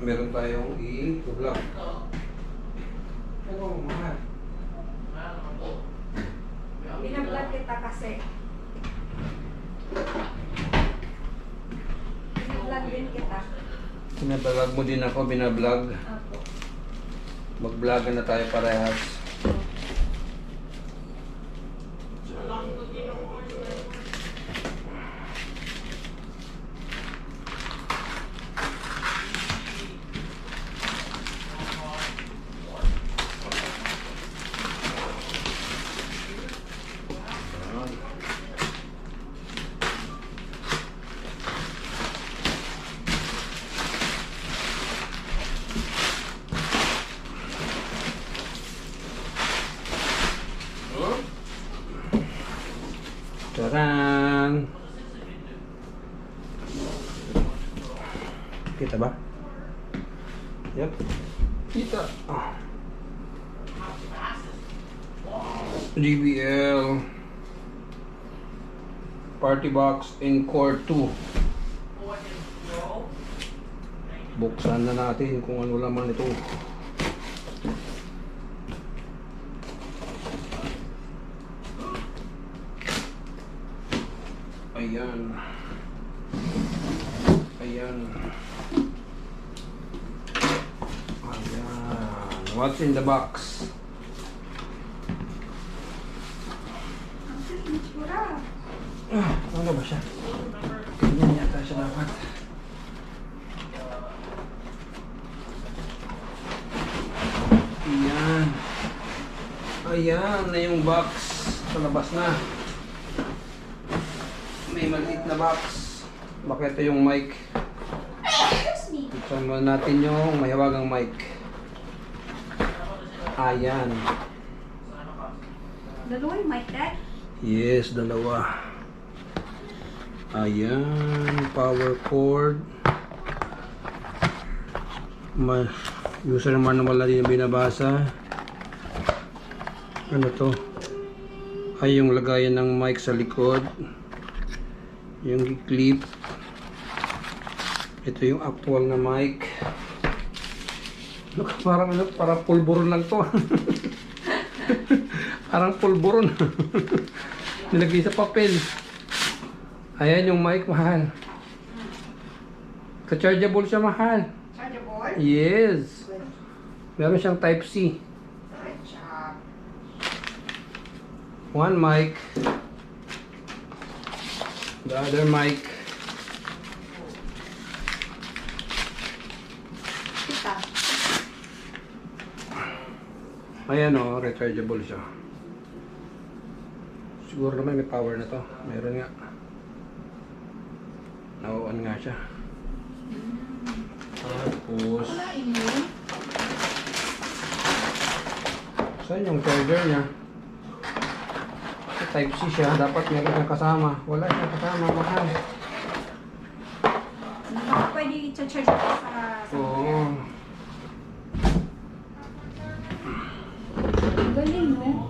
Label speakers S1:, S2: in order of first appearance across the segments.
S1: meron tayong i-vlog. Ano, mahal?
S2: Binablog kita kasi. Binablog din kita.
S1: Binablog mo din ako, binablog.
S2: Opo.
S1: Mag-vlogan na tayo parehas. Taran! Kita ba? Yep. Kita. JBL Party Box Encore 2. Buksan na natin kung ano laman ito. Ayan. Ayan. Ayan. What's in the box?
S2: Ang sinitsura.
S1: Ano ba siya? Ganyan yata siya dapat. Ayan. Ayan na yung box. Sa labas na. May maliit na box. Baka ito yung mic.
S2: Excuse me.
S1: Buksan mo natin yung mahiwagang mic. Ayan.
S2: Dalawa yung mic, Dad?
S1: Yes, dalawa. Ayan. Power cord. User manual na din yung binabasa. Ano to? Ay yung lagayan ng mic sa likod. Yung clip. Ito yung actual na mic. Look, parang pulburon lang to. Parang pulburon. Nilagay sa papel. Ayan yung mic, mahal. Ka-chargeable siya, mahal.
S2: Chargeable?
S1: Yes. Meron siyang type C. One mic. The other mic.
S2: Kita.
S1: Ayan o, rechargeable siya. Siguro naman may power na to. Meron nga. Na-on nga siya. Tapos,
S2: Wala yun.
S1: saan yung charger niya? Type C siya. Dapat meron siyang kasama. Wala siyang kasama. Mahal.
S2: Baka pwede i-charge ko sa...
S1: Oo.
S2: Ang galing, no?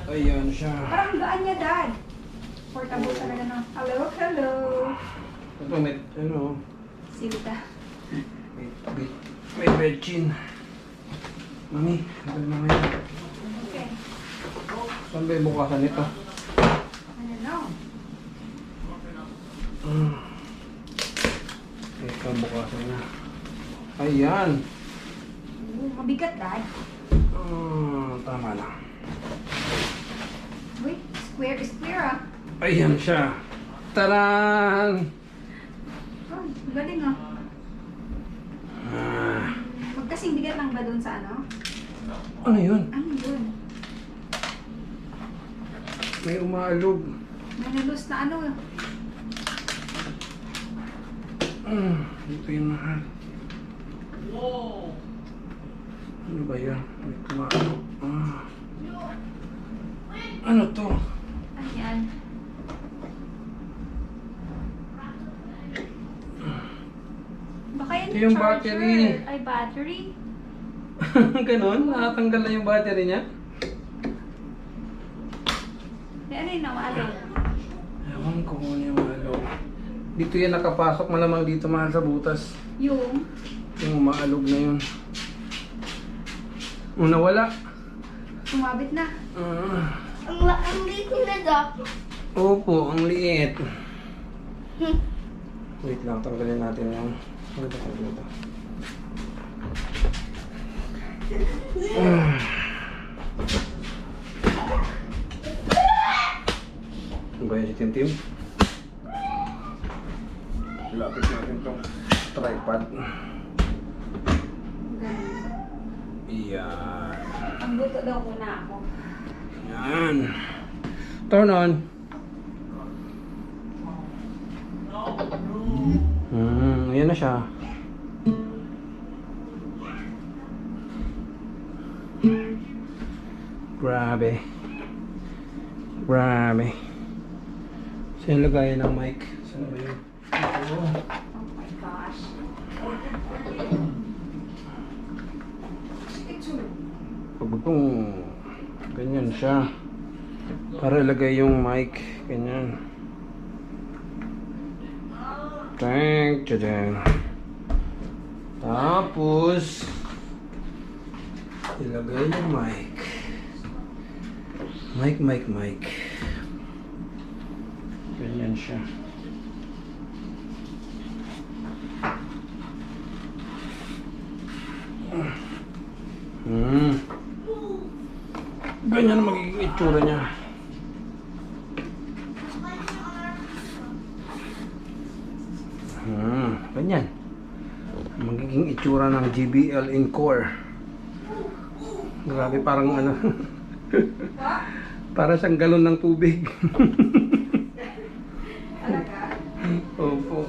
S1: Ayan siya.
S2: Parang gaan niya, Dad. Portable talaga na. Hello, hello.
S1: Ito may, ano,
S2: Silita.
S1: may bedchin. Mami, sabi mo ngayon.
S2: Okay.
S1: Saan ba yung bukasan nito?
S2: Ano na?
S1: Ito ang bukasan na. Ayan.
S2: Mabigat, Dad.
S1: Tama na.
S2: Wait, square ah.
S1: Ayan siya. Taran!
S2: Oh, galing ah.
S1: Ah,
S2: Magkasing bigat lang ba dun sa ano?
S1: ano yun?
S2: Ano yun?
S1: May umaalog.
S2: Manalus na ano?
S1: Ito yung mahal. Ano ba yan? May kumaalog. Ano to?
S2: Ayan. Baka yan
S1: Ito yung
S2: charger.
S1: battery.
S2: Ay, battery?
S1: Ganon? Nakatanggal na yung battery niya?
S2: Ano yung nawalo?
S1: Ewan ko kung ano yung mahal. Dito yan nakapasok, malamang dito mahal sa butas.
S2: Yung?
S1: Yung maalog na yun. Nawala.
S2: Sumabit na.
S3: Ang liit nila, Doc.
S1: Opo, ang liit. Wait lang, tanggalin natin yung... Ano ba tanggalin ito? Ano ba yun si Tim Tim? Lapit natin itong tripod. Iyan.
S2: Ang buto daw muna ako.
S1: Yan. Turn on. Ayan na siya. Grabe. Grabe. Saan lagayan ng mic? Saan ba yun?
S2: Oh my gosh.
S1: Pag itong ganyan siya. Para ilagay yung mic. Ganyan. Thank you then. Tapos ilagay yung mic. Mic. Ganyan siya. Ganyan magiging itsura niya. Ganyan. Magiging itsura ng JBL Encore. Grabe, parang ano. Para siyang galon ng tubig.
S2: Talaga?
S1: Opo.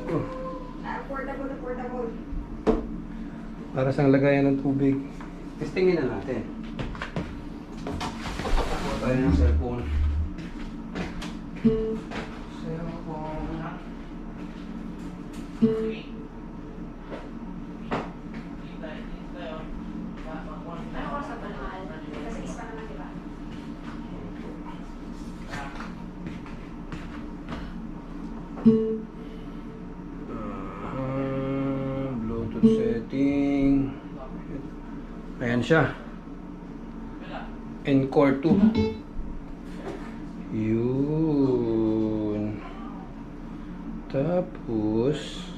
S2: Portable.
S1: Para siyang lagayan ng tubig. Testingin na natin. Takuha tayo ng cellphone.
S2: Ano ko sa mahal? Kasi isa naman, di ba?
S1: Bluetooth setting. Ayan siya. Encore 2. Yun. Tapos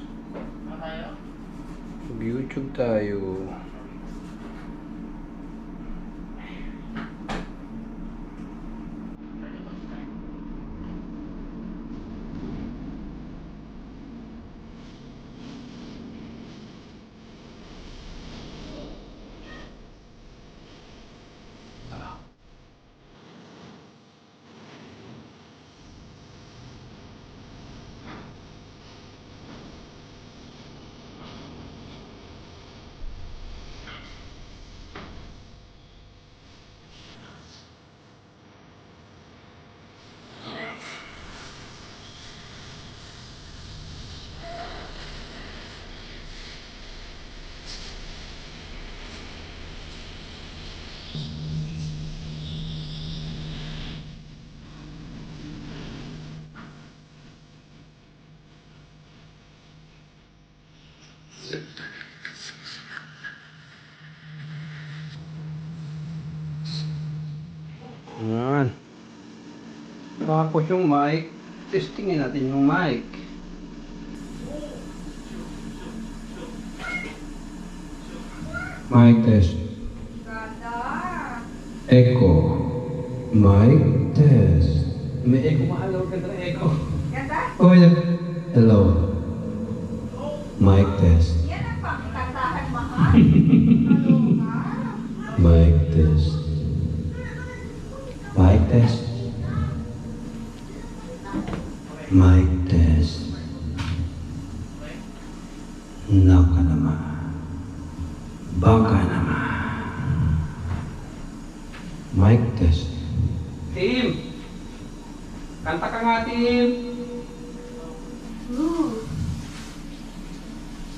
S1: YouTube tayo. Ayan. Tapos yung mic, testingin natin yung mic. Mic test.
S2: Ganda!
S1: Echo. Mic test. May echo, mahalaw ka ng echo.
S2: Ganda?
S1: Oh, yeah. Hello. Mic test.
S2: Yan ang pangkantahan, mahal. Ano ka?
S1: Mic test. Mic test. Mic test. Naka naman. Baka naman. Mic test. Tim! Kanta ka nga, Tim!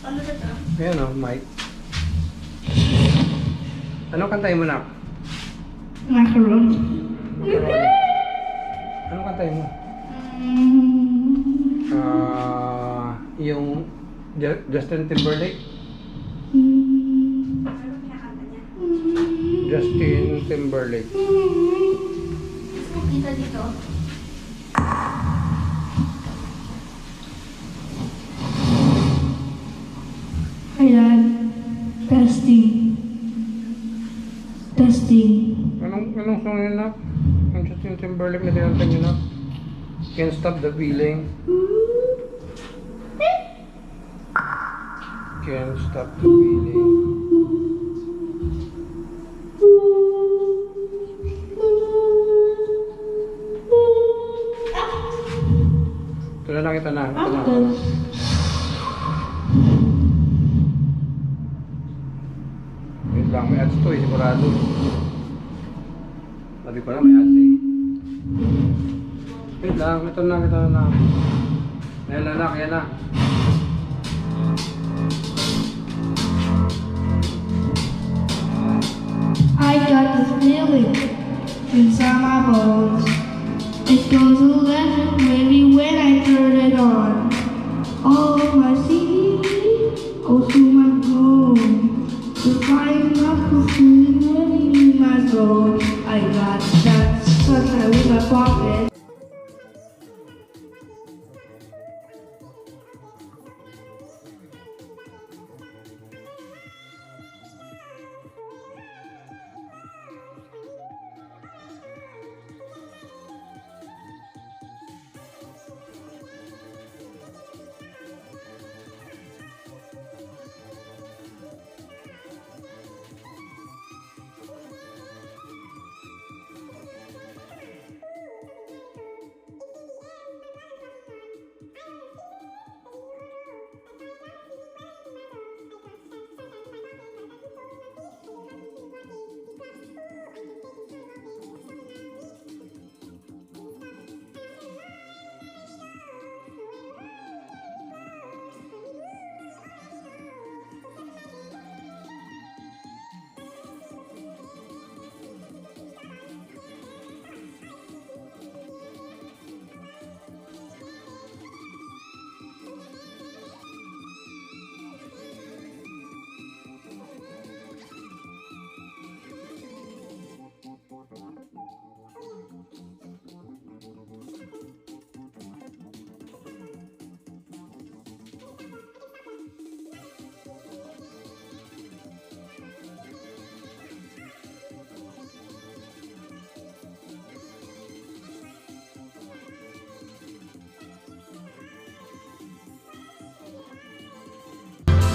S3: Ano na to?
S1: Ayan o, mic. Anong kantahin mo na?
S3: Macaroni.
S1: Anong kantahin mo? Yung Justin Timberlake? Timberlake.
S3: Kita dito. Ayan. Testing. Testing.
S1: Anong song yun na? Ang Justin Timberlake na tinatag nyo na? Can't Stop the Feeling. Can't Stop the Feeling. Ito na lang, ito na. Ito na. Wait lang, may ads to eh, sigurado. Sabi ko na may ads eh. Wait lang, ito na. Ayan na, kaya na.
S3: I got this feeling inside my bones. It goes electric wavy when I turn it on. All of my CD goes to my phone. The flying up the feeling running in my soul. I got that sunlight in my pocket.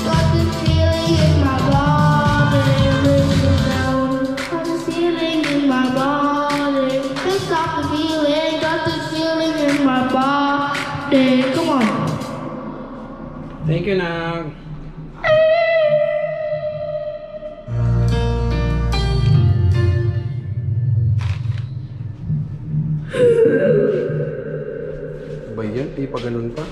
S3: Got this feeling in my body, rhythm down. Got this feeling in my body. Can't stop the feeling. Got this feeling in my body. Come on.
S1: Thank you na. Ba yan? Di pa ganun pa?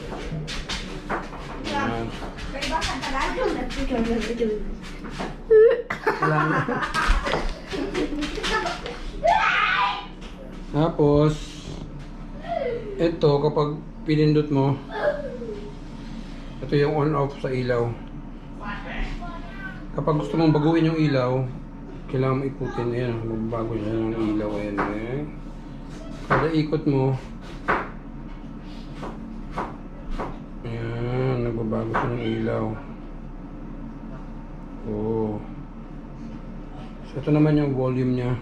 S1: Ayan.
S2: Kaya ba ang tagal?
S1: Wala na. Tapos, ito kapag pinindot mo, ito yung on-off sa ilaw. Kapag gusto mong baguhin yung ilaw, kailangan mo ikutin. Ayan, magbago siya ng ilaw. Ayan, eh. Kada ikot mo, ayan, nagbabago siya ng ilaw. Oh. So, ito naman yung volume niya.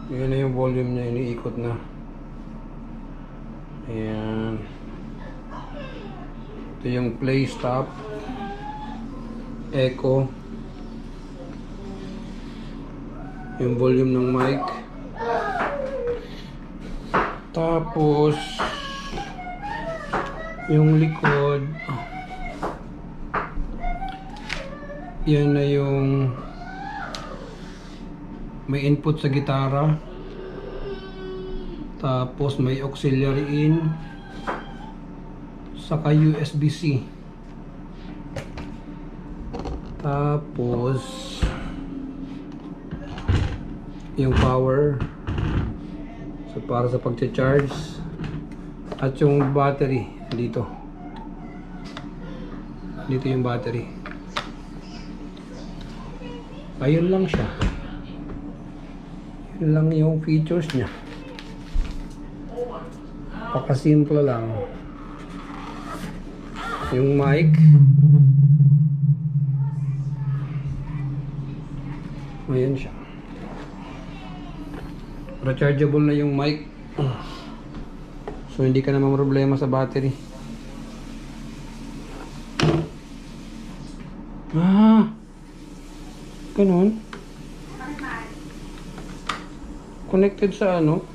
S1: Ayan na yung volume niya, iniikot na. Ayan. Ito yung play, stop, echo, yung volume ng mic. Tapos yung likod, yan na yung may input sa gitara. Tapos may auxiliary in, saka USB-C. Tapos yung power, so para sa pag-charge, at yung battery dito yung battery. Ayun lang siya. Yun lang yung features niya. Pakasimple lang. Yung mic. Ayan siya. Rechargeable na yung mic. So hindi ka naman problema sa battery. Ganun. Connected sa ano?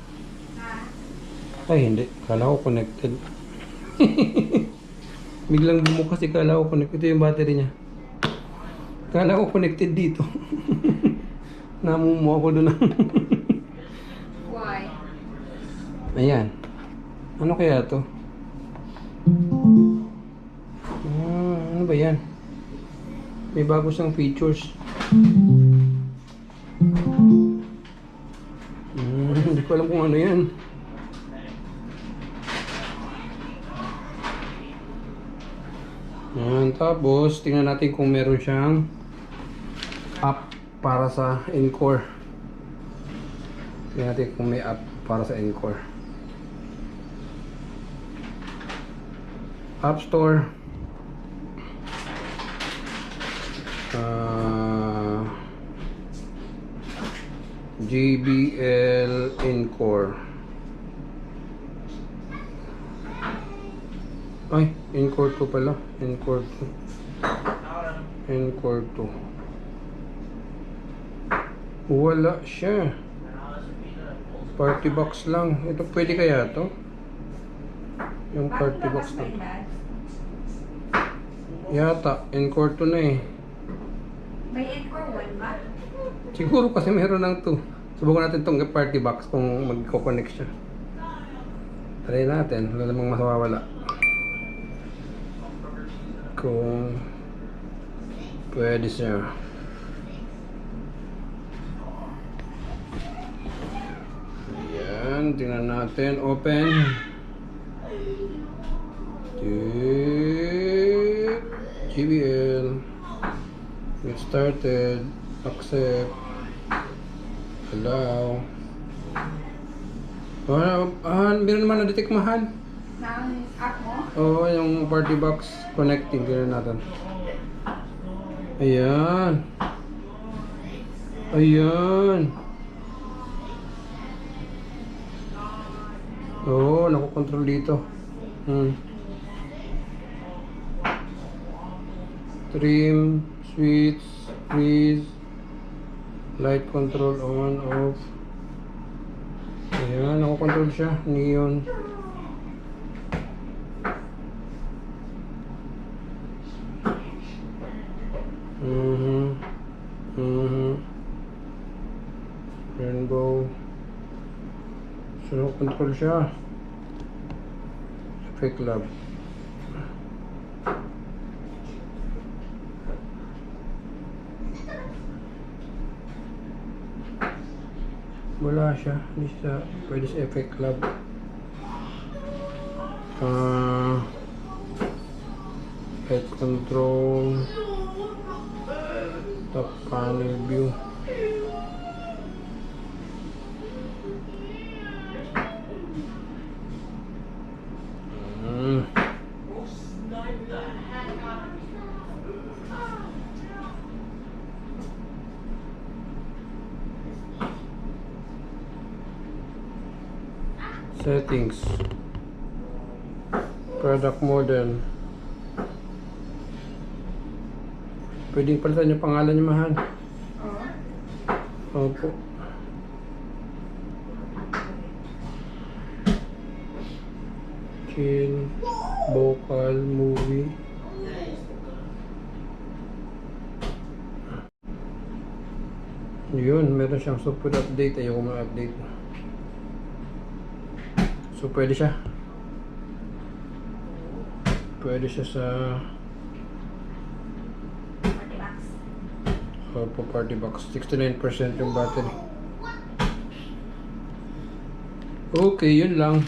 S1: Ay, hindi. Kala ko connected. Biglang bumukas, kala ko connected. Ito yung battery niya. Kala ko connected dito. Namumu ako doon.
S2: Why?
S1: Ayan. Ano kaya to? Ano ba yan? May bago siyang features. Hindi ko alam kung ano yan. Tapos, tingnan natin kung meron siyang app para sa Encore. Tingnan natin kung may app para sa Encore. App Store. JBL Encore. Ay, Encore 2 pala. Encore 2. Encore 2. Wala siya. Party box lang. Ito pwede kaya to? Yung party box na. Yata, Encore 2 na eh.
S2: May Encore 1 ba?
S1: Siguro kasi meron ng 2. Subukan natin itong party box kung magko-connect siya. Try natin. Wala namang mawawala. Kung pwede siya. Ayan. Tingnan natin. Open. JBL. Get started. Accept. Allow. Meron naman na-detect mahal.
S2: Ng app mo?
S1: Oo, yung party box connecting. Gano'n natin. Ayan. Ayan. Oo, nakokontrol dito. Trim, switch, freeze, light control on, off. Ayan, nakokontrol siya. Neon. Rainbow. So, nakokontrol siya. Fake love. Wala siya. Hindi siya pwede sa effect lab. Head control. Top panel view. Settings. Product model. Pwedeng palitan yung pangalan niyo, mahal.
S2: Oo.
S1: Opo. Chill. Vocal. Movie. Yun, meron siyang software update. Ayoko ma-update. So, pwede siya. Pwede siya sa
S2: Party box.
S1: Opo, party box. 69% yung battery. Okay, yun lang.